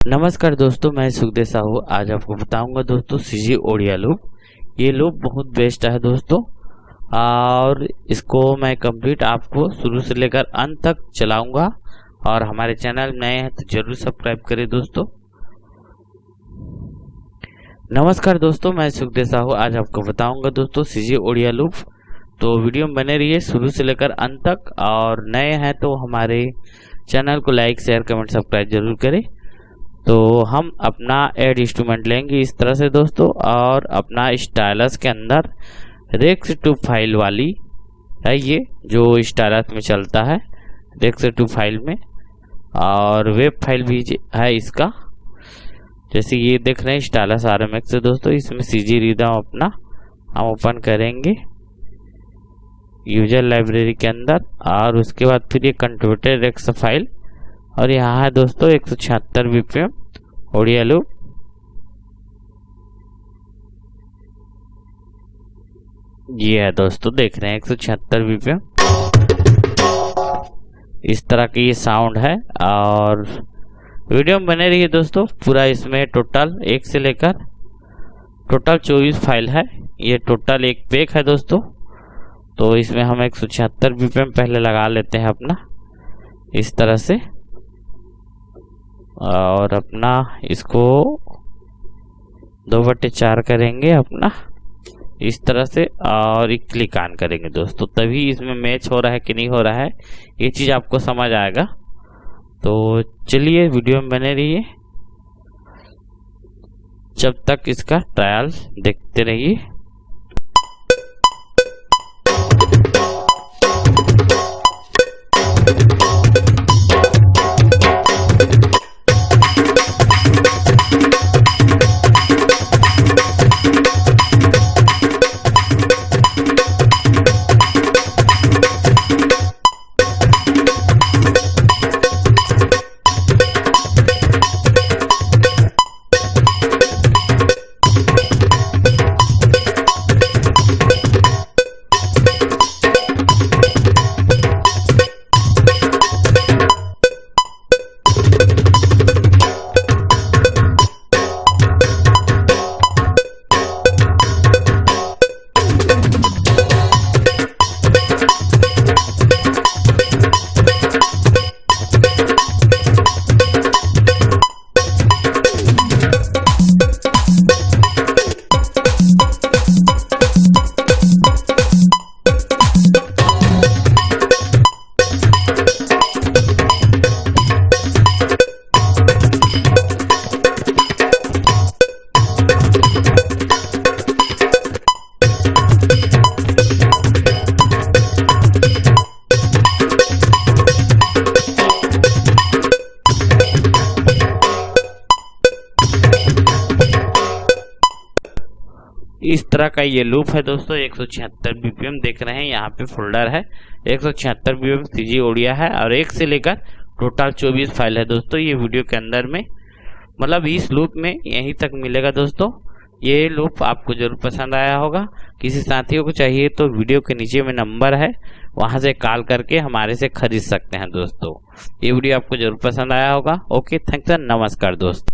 नमस्कार दोस्तों, मैं सुखदेव साहू। आज आपको बताऊंगा दोस्तों सीजी ओडिया लूप। ये लूप बहुत बेस्ट है दोस्तों, और इसको मैं कंप्लीट आपको शुरू से लेकर अंत तक चलाऊंगा। और हमारे चैनल नए हैं तो जरूर सब्सक्राइब करें दोस्तों। नमस्कार दोस्तों, मैं सुखदेव साहू। आज आपको बताऊंगा दोस्तों सीजी ओडिया लूप। तो वीडियो में बने रहिए शुरू से लेकर अंत तक। और नए हैं तो हमारे चैनल को लाइक, शेयर, कमेंट, सब्सक्राइब जरूर करें। तो हम अपना एड इंस्ट्रूमेंट लेंगे इस तरह से दोस्तों, और अपना स्टाइलस के अंदर रेक्स टू फाइल वाली है, ये जो स्टाइलस में चलता है रेक्स टू फाइल में, और वेब फाइल भी है इसका। जैसे ये देख रहे हैं स्टाइलस RMX से दोस्तों, इसमें सीजी रिदम अपना हम ओपन करेंगे यूजर लाइब्रेरी के अंदर। और उसके बाद फिर ये कंट्रीब्यूटर रेक्स फाइल, और यहाँ है दोस्तों 176 BPM ओडिया लूप। ये है दोस्तों, देख रहे हैं 176 BPM। इस तरह की ये साउंड है। और वीडियो में बने रहिए दोस्तों पूरा। इसमें टोटल 1 से लेकर टोटल 24 फाइल है। ये टोटल एक पैक है दोस्तों। तो इसमें हम 176 BPM पहले लगा लेते हैं अपना इस तरह से, और अपना इसको 2/4 करेंगे अपना इस तरह से, और एक क्लिक ऑन करेंगे दोस्तों। तभी इसमें मैच हो रहा है कि नहीं हो रहा है ये चीज़ आपको समझ आएगा। तो चलिए वीडियो में बने रहिए, जब तक इसका ट्रायल देखते रहिए। इस तरह का ये लूप है दोस्तों। 176 BPM देख रहे हैं, यहाँ पे फोल्डर है 176 BPM सीजी ओडिया है, और 1 से लेकर टोटल 24 फाइल है दोस्तों ये वीडियो के अंदर में। मतलब इस लूप में यहीं तक मिलेगा दोस्तों। ये लूप आपको जरूर पसंद आया होगा। किसी साथियों को चाहिए तो वीडियो के नीचे में नंबर है, वहां से कॉल करके हमारे से खरीद सकते हैं दोस्तों। ये वीडियो आपको जरूर पसंद आया होगा। ओके, थैंक्स, नमस्कार दोस्तों।